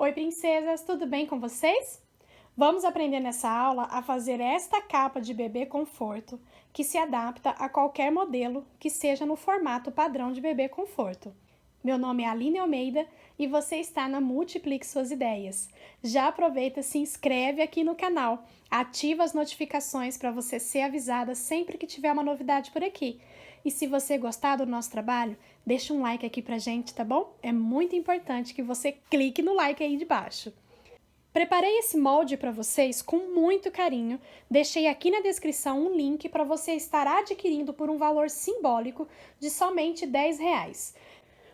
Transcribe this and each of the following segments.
Oi, princesas, tudo bem com vocês? Vamos aprender nessa aula a fazer esta capa de bebê conforto, que se adapta a qualquer modelo que seja no formato padrão de bebê conforto. Meu nome é Aline Almeida e você está na Multiplique Suas Ideias. Já aproveita, se inscreve aqui no canal, ativa as notificações para você ser avisada sempre que tiver uma novidade por aqui. E se você gostar do nosso trabalho, deixa um like aqui pra gente, tá bom? É muito importante que você clique no like aí de baixo. Preparei esse molde para vocês com muito carinho, deixei aqui na descrição um link para você estar adquirindo por um valor simbólico de somente R$10.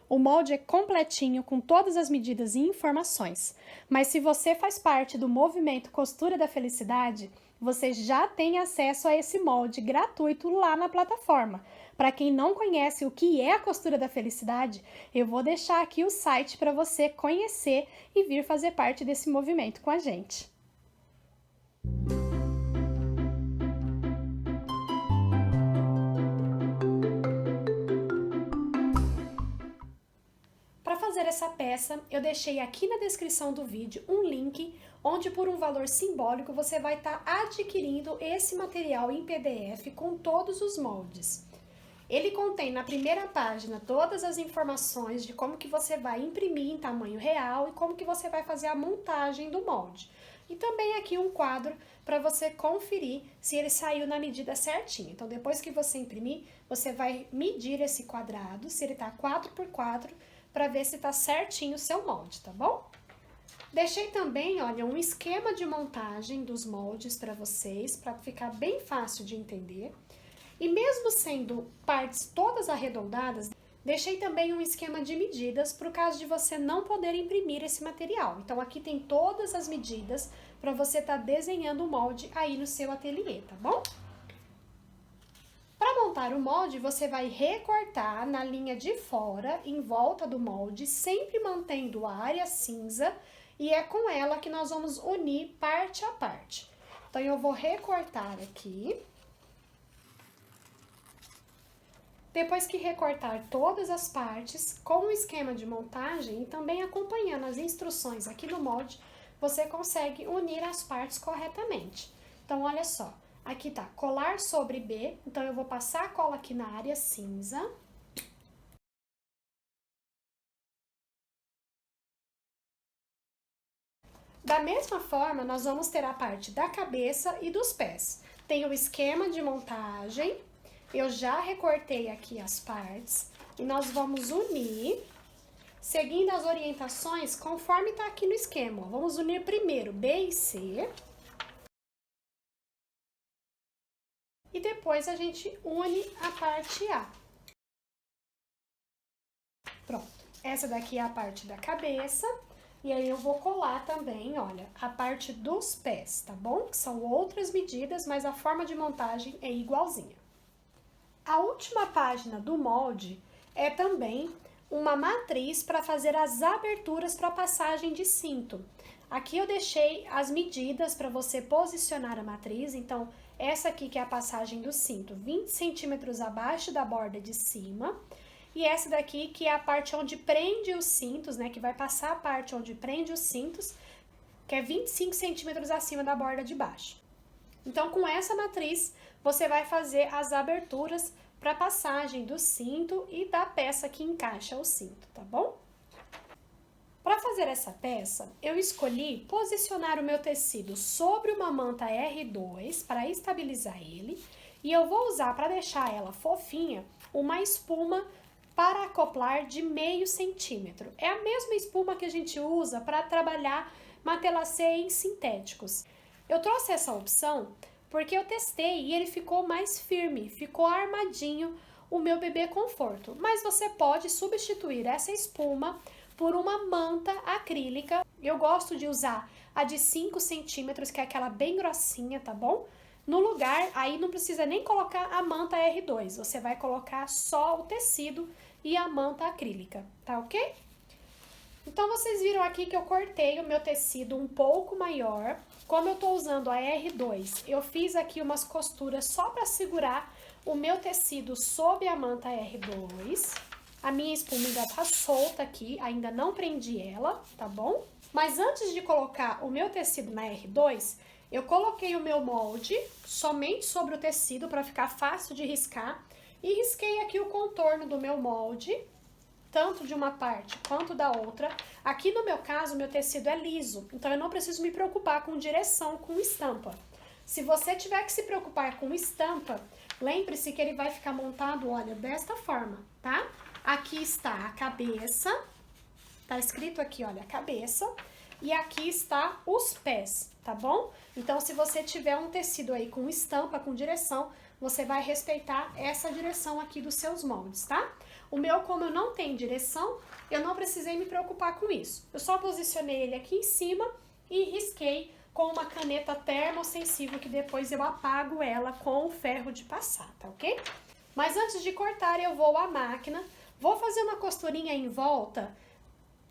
O molde é completinho com todas as medidas e informações, mas se você faz parte do movimento Costura da Felicidade, você já tem acesso a esse molde gratuito lá na plataforma. Para quem não conhece o que é a Costura da Felicidade, eu vou deixar aqui o site para você conhecer e vir fazer parte desse movimento com a gente. Para fazer essa peça, eu deixei aqui na descrição do vídeo um link onde por um valor simbólico você vai estar adquirindo esse material em PDF com todos os moldes. Ele contém na primeira página todas as informações de como que você vai imprimir em tamanho real e como que você vai fazer a montagem do molde. E também aqui um quadro para você conferir se ele saiu na medida certinha. Então, depois que você imprimir, você vai medir esse quadrado, se ele está 4x4, para ver se está certinho o seu molde, tá bom? Deixei também, olha, um esquema de montagem dos moldes para vocês, para ficar bem fácil de entender. E mesmo sendo partes todas arredondadas, deixei também um esquema de medidas para o caso de você não poder imprimir esse material. Então, aqui tem todas as medidas para você estar desenhando o molde aí no seu ateliê, tá bom? Para montar o molde, você vai recortar na linha de fora, em volta do molde, sempre mantendo a área cinza, e é com ela que nós vamos unir parte a parte. Então, eu vou recortar aqui. Depois que recortar todas as partes, com o esquema de montagem e também acompanhando as instruções aqui no molde, você consegue unir as partes corretamente. Então, olha só. Aqui tá colar sobre B, então eu vou passar a cola aqui na área cinza. Da mesma forma, nós vamos ter a parte da cabeça e dos pés. Tem o esquema de montagem, eu já recortei aqui as partes e nós vamos unir, seguindo as orientações conforme tá aqui no esquema. Ó. Vamos unir primeiro B e C. E depois a gente une a parte A. Pronto, essa daqui é a parte da cabeça. E aí eu vou colar também, olha, a parte dos pés, tá bom? Que são outras medidas, mas a forma de montagem é igualzinha. A última página do molde é também uma matriz para fazer as aberturas para passagem de cinto. Aqui eu deixei as medidas para você posicionar a matriz, então essa aqui que é a passagem do cinto, 20 centímetros abaixo da borda de cima, e essa daqui que é a parte onde prende os cintos, né, que vai passar a parte onde prende os cintos, que é 25 centímetros acima da borda de baixo. Então, com essa matriz, você vai fazer as aberturas para passagem do cinto e da peça que encaixa o cinto, tá bom? Para fazer essa peça, eu escolhi posicionar o meu tecido sobre uma manta R2 para estabilizar ele, e eu vou usar, para deixar ela fofinha, uma espuma para acoplar de meio centímetro. É a mesma espuma que a gente usa para trabalhar matelassê em sintéticos. Eu trouxe essa opção porque eu testei e ele ficou mais firme, ficou armadinho o meu bebê conforto. Mas você pode substituir essa espuma por uma manta acrílica. Eu gosto de usar a de 5 centímetros, que é aquela bem grossinha, tá bom? No lugar, aí não precisa nem colocar a manta R2, você vai colocar só o tecido e a manta acrílica, tá ok? Então, vocês viram aqui que eu cortei o meu tecido um pouco maior. Como eu tô usando a R2, eu fiz aqui umas costuras só para segurar o meu tecido sob a manta R2. A minha espuma ainda tá solta aqui, ainda não prendi ela, tá bom? Mas antes de colocar o meu tecido na R2, eu coloquei o meu molde somente sobre o tecido para ficar fácil de riscar e risquei aqui o contorno do meu molde, tanto de uma parte quanto da outra. Aqui no meu caso, meu tecido é liso, então eu não preciso me preocupar com direção, com estampa. Se você tiver que se preocupar com estampa, lembre-se que ele vai ficar montado, olha, desta forma, tá? Aqui está a cabeça, tá escrito aqui, olha, a cabeça, e aqui está os pés, tá bom? Então, se você tiver um tecido aí com estampa, com direção, você vai respeitar essa direção aqui dos seus moldes, tá? O meu, como eu não tenho direção, eu não precisei me preocupar com isso. Eu só posicionei ele aqui em cima e risquei com uma caneta termossensível, que depois eu apago ela com o ferro de passar, tá ok? Mas antes de cortar, eu vou à máquina, vou fazer uma costurinha em volta,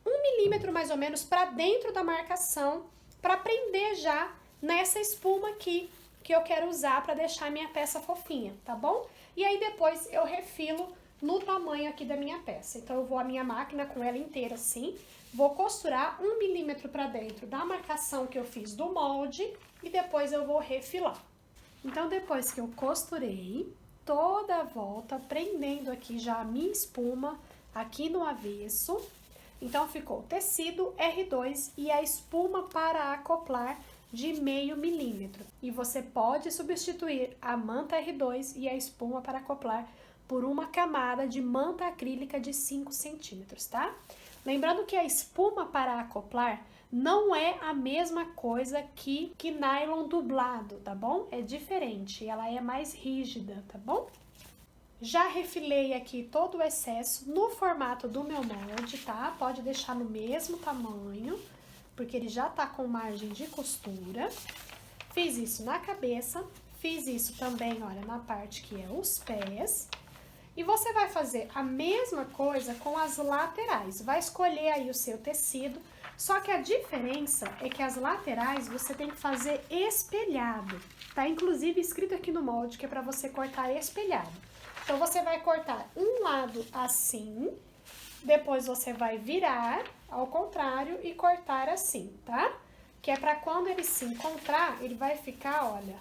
1 milímetro mais ou menos para dentro da marcação, para prender já nessa espuma aqui, que eu quero usar para deixar a minha peça fofinha, tá bom? E aí depois eu refilo no tamanho aqui da minha peça. Então eu vou à minha máquina com ela inteira assim, vou costurar 1 milímetro para dentro da marcação que eu fiz do molde e depois eu vou refilar. Então depois que eu costurei toda a volta, prendendo aqui já a minha espuma aqui no avesso, então ficou o tecido R2 e a espuma para acoplar de 0,5 milímetro. E você pode substituir a manta R2 e a espuma para acoplar por uma camada de manta acrílica de 5 centímetros, tá? Lembrando que a espuma para acoplar não é a mesma coisa que nylon dublado, tá bom? É diferente, ela é mais rígida, tá bom? Já refilei aqui todo o excesso no formato do meu molde, tá? Pode deixar no mesmo tamanho, porque ele já tá com margem de costura. Fiz isso na cabeça, fiz isso também, olha, na parte que é os pés. E você vai fazer a mesma coisa com as laterais. Vai escolher aí o seu tecido, só que a diferença é que as laterais você tem que fazer espelhado. Tá inclusive escrito aqui no molde que é para você cortar espelhado. Então, você vai cortar um lado assim, depois você vai virar ao contrário e cortar assim, tá? Que é para quando ele se encontrar, ele vai ficar, olha,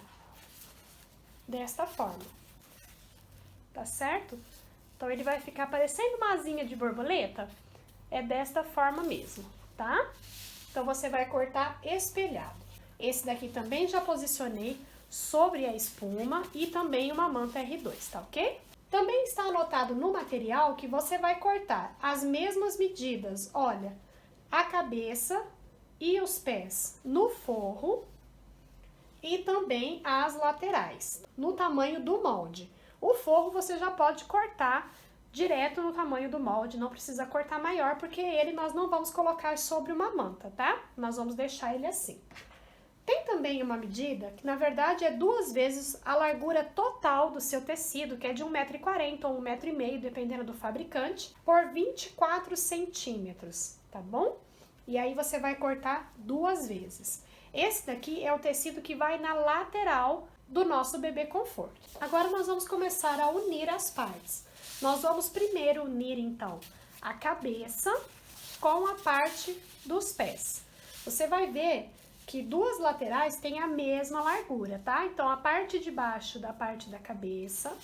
desta forma. Tá certo? Então, ele vai ficar parecendo uma asinha de borboleta. É desta forma mesmo, tá? Então, você vai cortar espelhado. Esse daqui também já posicionei sobre a espuma e também uma manta R2, tá ok? Também está anotado no material que você vai cortar as mesmas medidas, olha, a cabeça e os pés no forro e também as laterais, no tamanho do molde. O forro você já pode cortar direto no tamanho do molde, não precisa cortar maior, porque ele nós não vamos colocar sobre uma manta, tá? Nós vamos deixar ele assim. Tem também uma medida que, na verdade, é 2 vezes a largura total do seu tecido, que é de 1,40 m ou 1,5 m, dependendo do fabricante, por 24 centímetros, tá bom? E aí você vai cortar 2 vezes. Esse daqui é o tecido que vai na lateral do nosso bebê conforto. Agora nós vamos começar a unir as partes. Nós vamos primeiro unir, então, a cabeça com a parte dos pés. Você vai ver que 2 laterais têm a mesma largura, tá? Então, a parte de baixo da parte da cabeça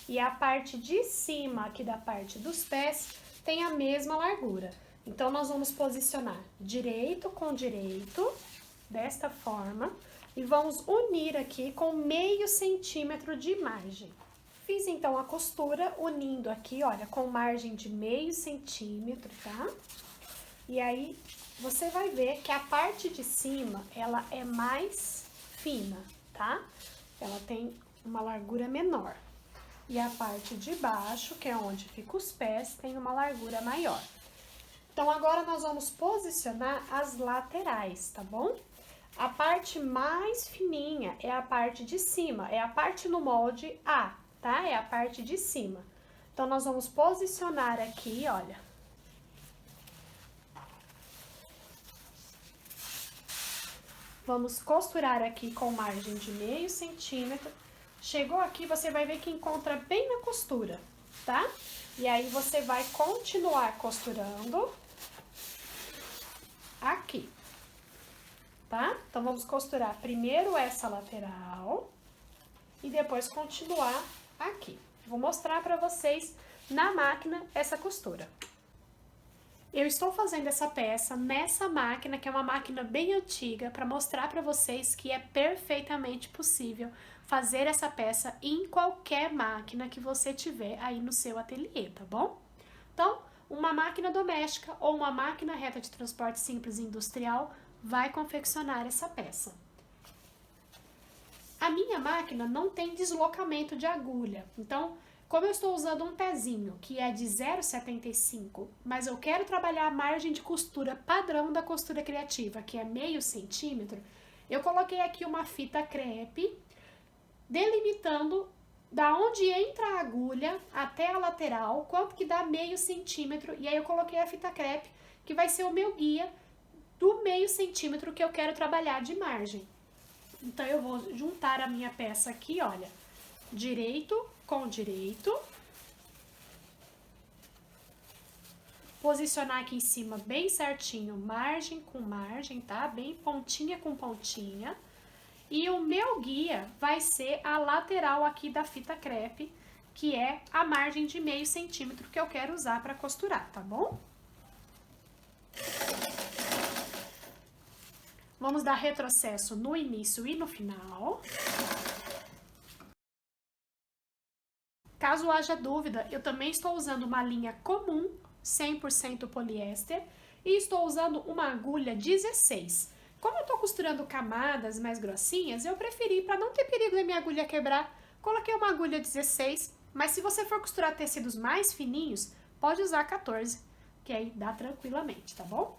e a parte de cima aqui da parte dos pés tem a mesma largura. Então, nós vamos posicionar direito com direito, desta forma, e vamos unir aqui com 0,5 centímetro de margem. Fiz, então, a costura unindo aqui, olha, com margem de 0,5 centímetro, tá? E aí, você vai ver que a parte de cima, ela é mais fina, tá? Ela tem uma largura menor. E a parte de baixo, que é onde ficam os pés, tem uma largura maior. Então, agora nós vamos posicionar as laterais, tá bom? A parte mais fininha é a parte de cima, é a parte no molde A, tá? É a parte de cima. Então, nós vamos posicionar aqui, olha. Vamos costurar aqui com margem de 0,5 centímetro. Chegou aqui, você vai ver que encontra bem na costura, tá? E aí, você vai continuar costurando aqui, tá? Então, vamos costurar primeiro essa lateral e depois continuar aqui. Vou mostrar pra vocês na máquina essa costura. Eu estou fazendo essa peça nessa máquina, que é uma máquina bem antiga, para mostrar para vocês que é perfeitamente possível fazer essa peça em qualquer máquina que você tiver aí no seu ateliê, tá bom? Então, uma máquina doméstica ou uma máquina reta de transporte simples industrial vai confeccionar essa peça. A minha máquina não tem deslocamento de agulha, então, como eu estou usando um pezinho que é de 0,75, mas eu quero trabalhar a margem de costura padrão da costura criativa, que é meio centímetro, eu coloquei aqui uma fita crepe, delimitando da onde entra a agulha até a lateral, quanto que dá meio centímetro, e aí eu coloquei a fita crepe, que vai ser o meu guia do meio centímetro que eu quero trabalhar de margem. Então, eu vou juntar a minha peça aqui, olha, direito com direito, posicionar aqui em cima bem certinho, margem com margem, tá? Bem pontinha com pontinha. E o meu guia vai ser a lateral aqui da fita crepe, que é a margem de meio centímetro que eu quero usar para costurar, tá bom? Vamos dar retrocesso no início e no final. Caso haja dúvida, eu também estou usando uma linha comum, 100% poliéster, e estou usando uma agulha 16. Como eu estou costurando camadas mais grossinhas, eu preferi, para não ter perigo da minha agulha quebrar, coloquei uma agulha 16, mas se você for costurar tecidos mais fininhos, pode usar 14, que aí dá tranquilamente, tá bom?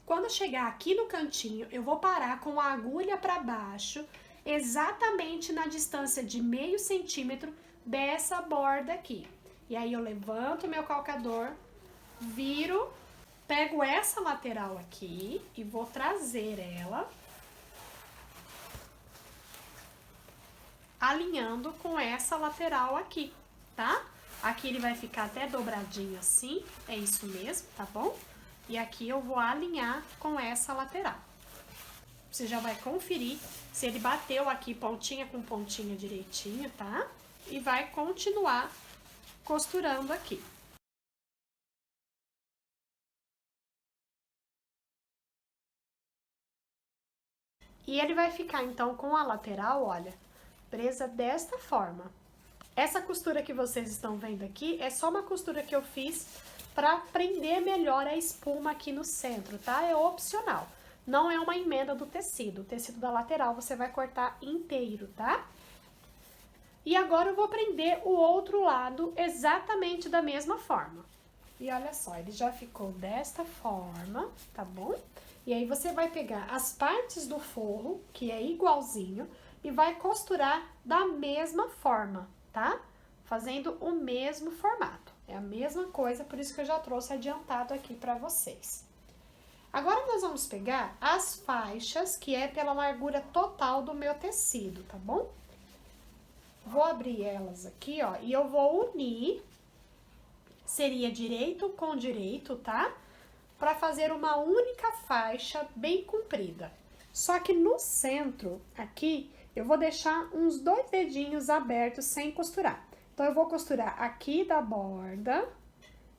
Quando chegar aqui no cantinho, eu vou parar com a agulha para baixo, exatamente na distância de meio centímetro dessa borda aqui. E aí eu levanto meu calcador, viro, pego essa lateral aqui e vou trazer ela, alinhando com essa lateral aqui, tá? Aqui ele vai ficar até dobradinho assim, é isso mesmo, tá bom? E aqui eu vou alinhar com essa lateral. Você já vai conferir se ele bateu aqui pontinha com pontinha direitinho, tá? E vai continuar costurando aqui. E ele vai ficar, então, com a lateral, olha, presa desta forma. Essa costura que vocês estão vendo aqui é só uma costura que eu fiz para prender melhor a espuma aqui no centro, tá? É opcional. Não é uma emenda do tecido. O tecido da lateral você vai cortar inteiro, tá? E agora eu vou prender o outro lado exatamente da mesma forma. E olha só, ele já ficou desta forma, tá bom? E aí você vai pegar as partes do forro, que é igualzinho, e vai costurar da mesma forma, tá? Fazendo o mesmo formato. É a mesma coisa, por isso que eu já trouxe adiantado aqui pra vocês. Agora, nós vamos pegar as faixas, que é pela largura total do meu tecido, tá bom? Vou abrir elas aqui, ó, e eu vou unir, seria direito com direito, tá? Pra fazer uma única faixa bem comprida. Só que no centro, aqui, eu vou deixar uns 2 dedinhos abertos sem costurar. Então, eu vou costurar aqui da borda,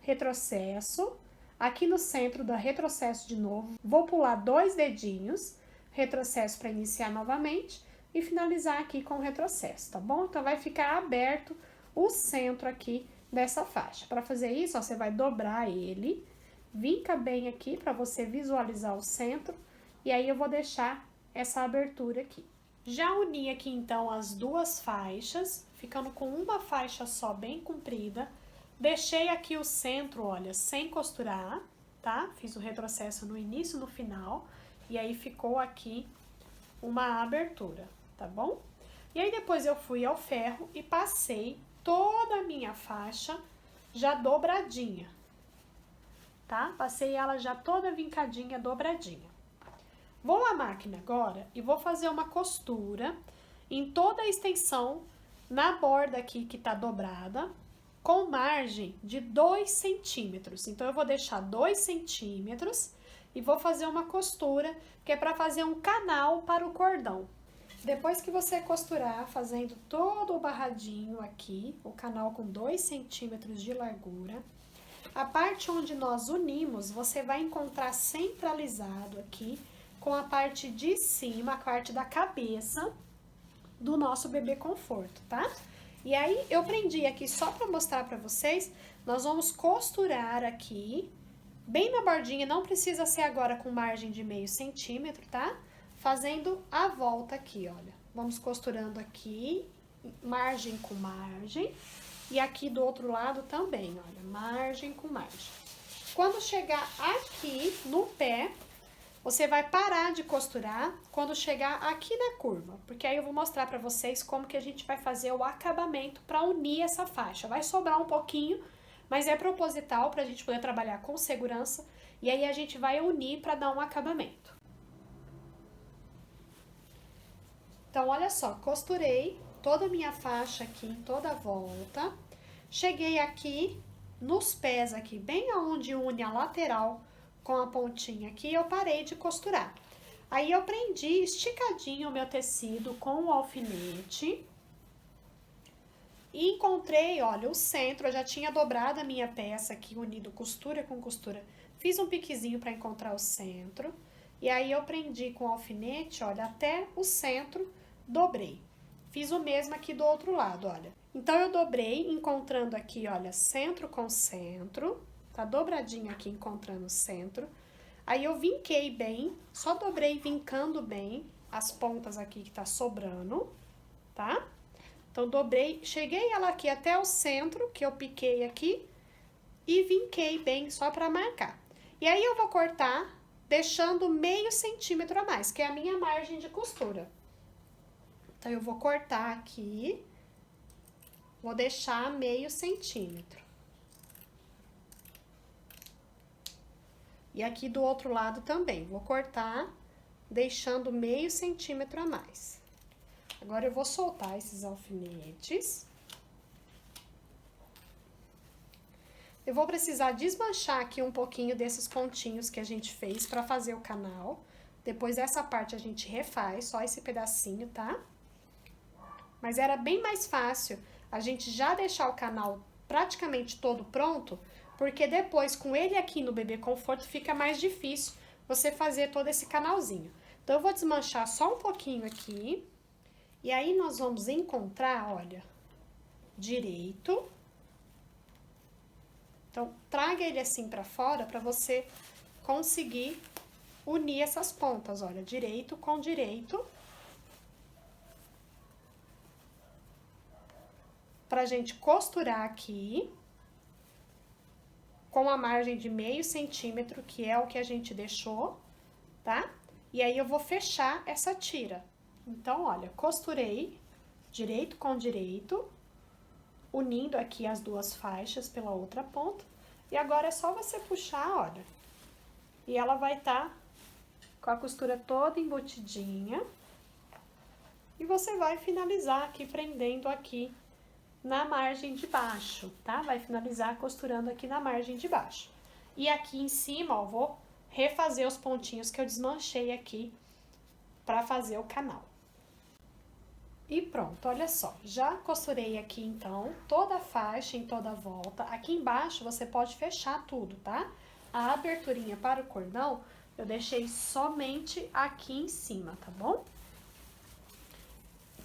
retrocesso, aqui no centro da retrocesso de novo, vou pular 2 dedinhos, retrocesso para iniciar novamente e finalizar aqui com o retrocesso, tá bom? Então, vai ficar aberto o centro aqui dessa faixa. Para fazer isso, ó, você vai dobrar ele, vinca bem aqui para você visualizar o centro, e aí eu vou deixar essa abertura aqui. Já uni aqui, então, as duas faixas, ficando com uma faixa só bem comprida. Deixei aqui o centro, olha, sem costurar, tá? Fiz o retrocesso no início e no final, e aí ficou aqui uma abertura, tá bom? E aí depois eu fui ao ferro e passei toda a minha faixa já dobradinha, tá? Passei ela já toda vincadinha, dobradinha. Vou à máquina agora e vou fazer uma costura em toda a extensão na borda aqui que tá dobrada, com margem de 2 centímetros. Então, eu vou deixar 2 centímetros e vou fazer uma costura, que é para fazer um canal para o cordão. Depois que você costurar, fazendo todo o barradinho aqui, o canal com 2 centímetros de largura, a parte onde nós unimos, você vai encontrar centralizado aqui, com a parte de cima, a parte da cabeça do nosso bebê conforto, tá? E aí, eu prendi aqui só pra mostrar pra vocês, nós vamos costurar aqui, bem na bordinha, não precisa ser agora com margem de meio centímetro, tá? Fazendo a volta aqui, olha. Vamos costurando aqui, margem com margem, e aqui do outro lado também, olha, margem com margem. Quando chegar aqui no pé, você vai parar de costurar quando chegar aqui na curva, porque aí eu vou mostrar pra vocês como que a gente vai fazer o acabamento pra unir essa faixa. Vai sobrar um pouquinho, mas é proposital pra gente poder trabalhar com segurança, e aí a gente vai unir pra dar um acabamento. Então, olha só, costurei toda a minha faixa aqui em toda a volta. Cheguei aqui nos pés aqui, bem aonde une a lateral com a pontinha aqui, eu parei de costurar. Aí, eu prendi esticadinho o meu tecido com o alfinete. E encontrei, olha, o centro, eu já tinha dobrado a minha peça aqui, unido costura com costura. Fiz um piquezinho para encontrar o centro. E aí, eu prendi com o alfinete, olha, até o centro, dobrei. Fiz o mesmo aqui do outro lado, olha. Então, eu dobrei, encontrando aqui, olha, centro com centro. Tá dobradinho aqui, encontrando o centro. Aí, eu vinquei bem, só dobrei vincando bem as pontas aqui que tá sobrando, tá? Então, dobrei, cheguei ela aqui até o centro, que eu piquei aqui, e vinquei bem, só pra marcar. E aí, eu vou cortar, deixando meio centímetro a mais, que é a minha margem de costura. Então, eu vou cortar aqui, vou deixar meio centímetro. E aqui do outro lado também, vou cortar, deixando meio centímetro a mais. Agora, eu vou soltar esses alfinetes. Eu vou precisar desmanchar aqui um pouquinho desses pontinhos que a gente fez pra fazer o canal. Depois, essa parte a gente refaz, só esse pedacinho, tá? Mas era bem mais fácil a gente já deixar o canal praticamente todo pronto, porque depois, com ele aqui no Bebê Conforto, fica mais difícil você fazer todo esse canalzinho. Então, eu vou desmanchar só um pouquinho aqui. E aí, nós vamos encontrar, olha, direito. Então, traga ele assim pra fora pra você conseguir unir essas pontas, olha, direito com direito. Pra gente costurar aqui com a margem de meio centímetro, que é o que a gente deixou, tá? E aí, eu vou fechar essa tira. Então, olha, costurei direito com direito, unindo aqui as duas faixas pela outra ponta. E agora, é só você puxar, olha, e ela vai estar com a costura toda embutidinha. E você vai finalizar aqui, prendendo aqui na margem de baixo, tá? Vai finalizar costurando aqui na margem de baixo. E aqui em cima, ó, vou refazer os pontinhos que eu desmanchei aqui pra fazer o canal. E pronto, olha só, já costurei aqui, então, toda a faixa em toda a volta. Aqui embaixo, você pode fechar tudo, tá? A aberturinha para o cordão, eu deixei somente aqui em cima, tá bom?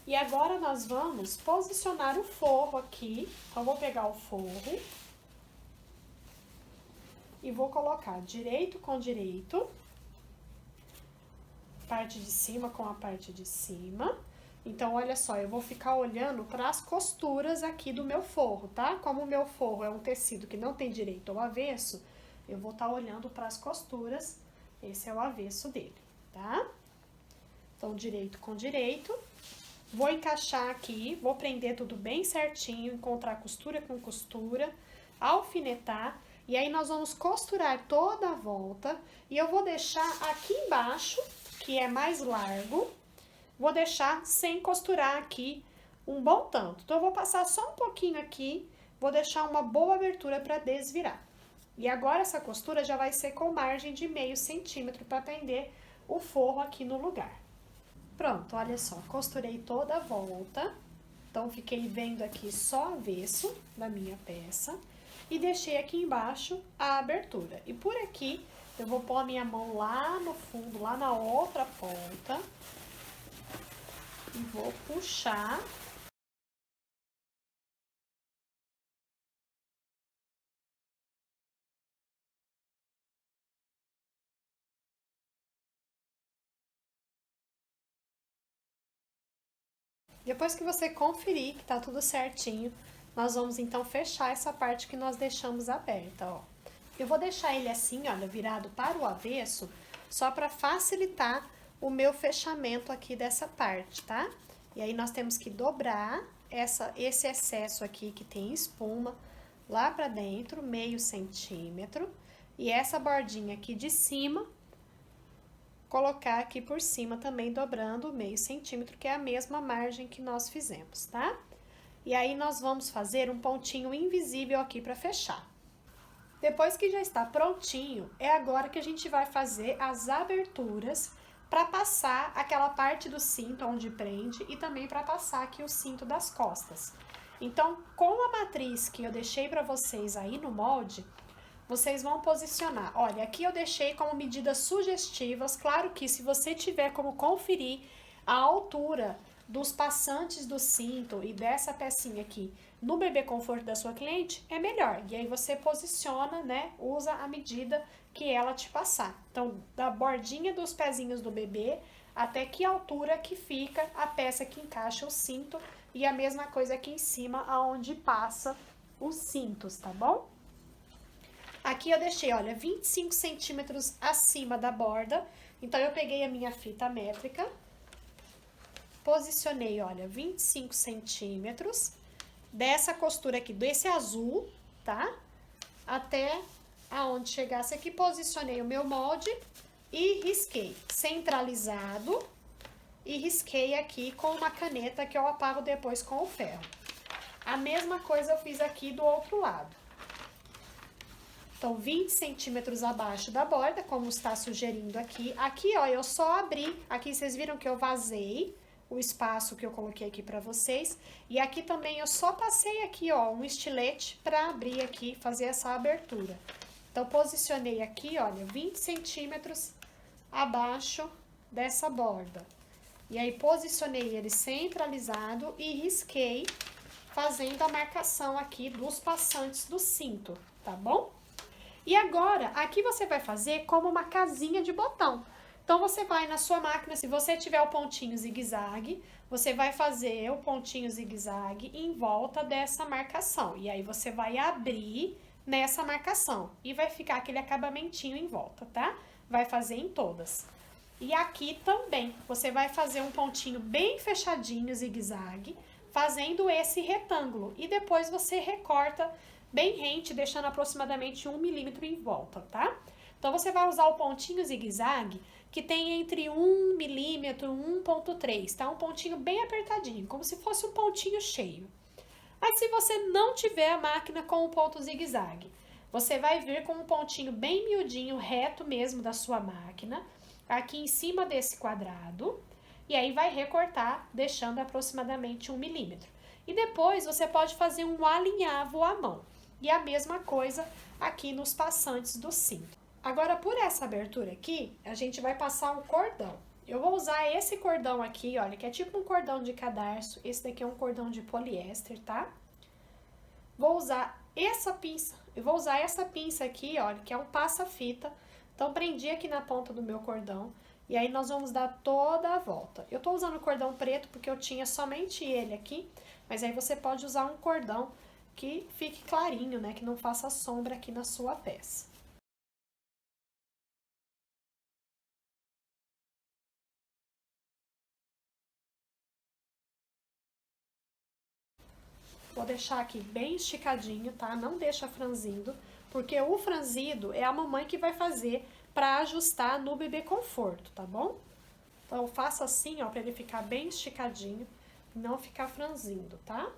E agora, nós vamos posicionar o forro aqui. Então, vou pegar o forro e vou colocar direito com direito, parte de cima com a parte de cima. Então, olha só, eu vou ficar olhando para as costuras aqui do meu forro, tá? Como o meu forro é um tecido que não tem direito ao avesso, eu vou estar olhando para as costuras, esse é o avesso dele, tá? Então, direito com direito. Vou encaixar aqui, vou prender tudo bem certinho, encontrar costura com costura, alfinetar, e aí nós vamos costurar toda a volta, e eu vou deixar aqui embaixo, que é mais largo, vou deixar sem costurar aqui um bom tanto. Então, eu vou passar só um pouquinho aqui, vou deixar uma boa abertura para desvirar. E agora essa costura já vai ser com margem de meio centímetro para prender o forro aqui no lugar. Pronto, olha só, costurei toda a volta. Então, fiquei vendo aqui só avesso da minha peça e deixei aqui embaixo a abertura. E por aqui, eu vou pôr a minha mão lá no fundo, lá na outra ponta e vou puxar. Depois que você conferir que tá tudo certinho, nós vamos então fechar essa parte que nós deixamos aberta, ó. Eu vou deixar ele assim, olha, virado para o avesso, só para facilitar o meu fechamento aqui dessa parte, tá? E aí nós temos que dobrar esse excesso aqui que tem espuma lá para dentro, meio centímetro, e essa bordinha aqui de cima colocar aqui por cima também dobrando meio centímetro, que é a mesma margem que nós fizemos, tá? E aí nós vamos fazer um pontinho invisível aqui para fechar. Depois que já está prontinho, é agora que a gente vai fazer as aberturas para passar aquela parte do cinto onde prende e também para passar aqui o cinto das costas. Então, com a matriz que eu deixei para vocês aí no molde, vocês vão posicionar. Olha, aqui eu deixei como medidas sugestivas. Claro que se você tiver como conferir a altura dos passantes do cinto e dessa pecinha aqui no bebê conforto da sua cliente, é melhor. E aí você posiciona, né? Usa a medida que ela te passar. Então, da bordinha dos pezinhos do bebê até que altura que fica a peça que encaixa o cinto e a mesma coisa aqui em cima aonde passa os cintos, tá bom? Aqui eu deixei, olha, 25 centímetros acima da borda. Então, eu peguei a minha fita métrica, posicionei, olha, 25 centímetros dessa costura aqui, desse azul, tá? Até aonde chegasse aqui, posicionei o meu molde e risquei centralizado e risquei aqui com uma caneta que eu apago depois com o ferro. A mesma coisa eu fiz aqui do outro lado. Então, 20 centímetros abaixo da borda, como está sugerindo aqui. Aqui, ó, eu só abri, aqui vocês viram que eu vazei o espaço que eu coloquei aqui pra vocês. E aqui também eu só passei aqui, ó, um estilete pra abrir aqui, fazer essa abertura. Então, posicionei aqui, olha, 20 centímetros abaixo dessa borda. E aí, posicionei ele centralizado e risquei, fazendo a marcação aqui dos passantes do cinto, tá bom? E agora, aqui você vai fazer como uma casinha de botão. Então, você vai na sua máquina, se você tiver o pontinho zigue-zague, você vai fazer o pontinho zigue-zague em volta dessa marcação. E aí, você vai abrir nessa marcação e vai ficar aquele acabamentinho em volta, tá? Vai fazer em todas. E aqui também, você vai fazer um pontinho bem fechadinho, zigue-zague, fazendo esse retângulo. E depois você recorta bem rente, deixando aproximadamente 1 milímetro em volta, tá? Então, você vai usar o pontinho zigue-zague, que tem entre 1 milímetro e 1,3, tá? Um pontinho bem apertadinho, como se fosse um pontinho cheio. Mas se você não tiver a máquina com o ponto zigue-zague, você vai vir com um pontinho bem miudinho, reto mesmo da sua máquina, aqui em cima desse quadrado, e aí vai recortar, deixando aproximadamente 1 milímetro. E depois você pode fazer um alinhavo à mão. E a mesma coisa aqui nos passantes do cinto. Agora, por essa abertura aqui, a gente vai passar um cordão. Eu vou usar esse cordão aqui, olha, que é tipo um cordão de cadarço. Esse daqui é um cordão de poliéster, tá? Vou usar essa pinça. Eu vou usar essa pinça aqui, olha, que é um passa-fita. Então, prendi aqui na ponta do meu cordão. E aí, nós vamos dar toda a volta. Eu tô usando o cordão preto porque eu tinha somente ele aqui. Mas aí, você pode usar um cordão que fique clarinho, né? Que não faça sombra aqui na sua peça. Vou deixar aqui bem esticadinho, tá? Não deixa franzindo, porque o franzido é a mamãe que vai fazer pra ajustar no bebê conforto, tá bom? Então, eu faço assim, ó, pra ele ficar bem esticadinho. e não ficar franzindo, tá?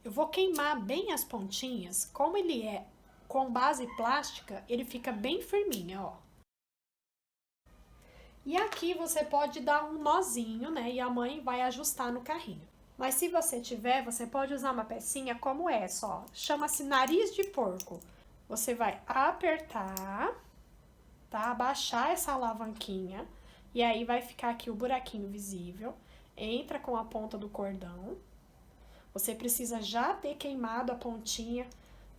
Eu vou queimar bem as pontinhas, como ele é com base plástica, ele fica bem firminho, ó. E aqui você pode dar um nozinho, né, e a mãe vai ajustar no carrinho. Mas se você tiver, você pode usar uma pecinha como essa, ó. Chama-se nariz de porco. Você vai apertar, tá? Abaixar essa alavanquinha. E aí vai ficar aqui o buraquinho visível. Entra com a ponta do cordão. Você precisa já ter queimado a pontinha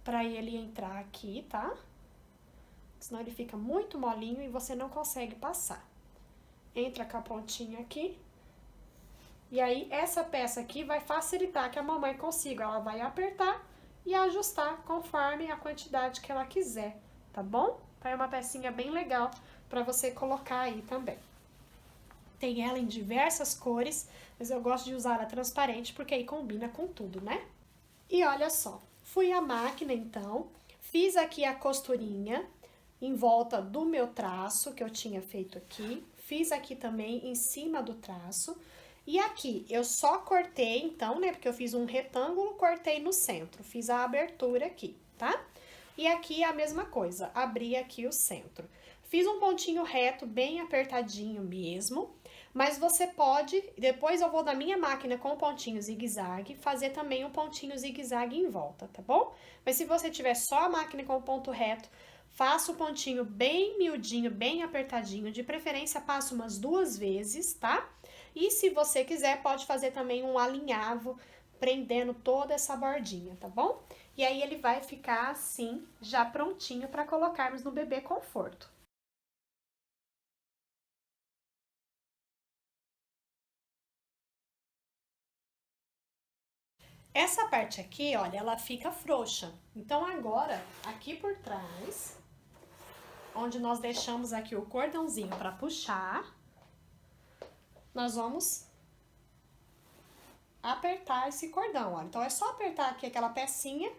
para ele entrar aqui, tá? Senão ele fica muito molinho e você não consegue passar. Entra com a pontinha aqui. E aí, essa peça aqui vai facilitar que a mamãe consiga. Ela vai apertar e ajustar conforme a quantidade que ela quiser, tá bom? Então, é uma pecinha bem legal para você colocar aí também. Tem ela em diversas cores, mas eu gosto de usar a transparente porque aí combina com tudo, né? E olha só, fui à máquina então, fiz aqui a costurinha em volta do meu traço que eu tinha feito aqui, fiz aqui também em cima do traço. E aqui, eu só cortei, então, né, porque eu fiz um retângulo, cortei no centro, fiz a abertura aqui, tá? E aqui a mesma coisa, abri aqui o centro. Fiz um pontinho reto, bem apertadinho mesmo, mas você pode, depois eu vou na minha máquina com pontinho zigue-zague, fazer também um pontinho zigue-zague em volta, tá bom? Mas se você tiver só a máquina com o ponto reto, faça o pontinho bem miudinho, bem apertadinho, de preferência passa umas 2 vezes, tá? E se você quiser, pode fazer também um alinhavo, prendendo toda essa bordinha, tá bom? E aí ele vai ficar assim, já prontinho para colocarmos no bebê conforto. Essa parte aqui, olha, ela fica frouxa. Então agora, aqui por trás, onde nós deixamos aqui o cordãozinho para puxar, nós vamos apertar esse cordão, ó. Então, é só apertar aqui aquela pecinha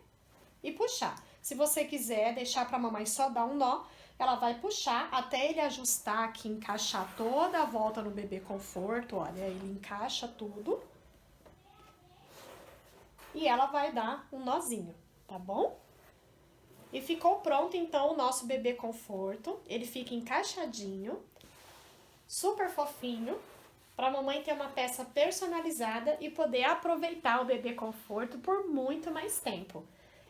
e puxar. Se você quiser deixar pra mamãe só dar um nó, ela vai puxar até ele ajustar aqui, encaixar toda a volta no bebê conforto, olha, ele encaixa tudo. E ela vai dar um nozinho, tá bom? E ficou pronto, então, o nosso bebê conforto. Ele fica encaixadinho, super fofinho, para a mamãe ter uma peça personalizada e poder aproveitar o bebê conforto por muito mais tempo.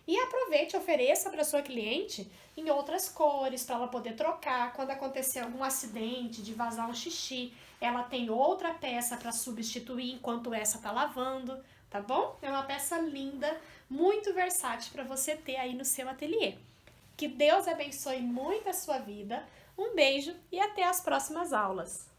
E aproveite e ofereça para sua cliente em outras cores, para ela poder trocar. Quando acontecer algum acidente de vazar um xixi, ela tem outra peça para substituir enquanto essa tá lavando, tá bom? É uma peça linda, muito versátil para você ter aí no seu ateliê. Que Deus abençoe muito a sua vida. Um beijo e até as próximas aulas!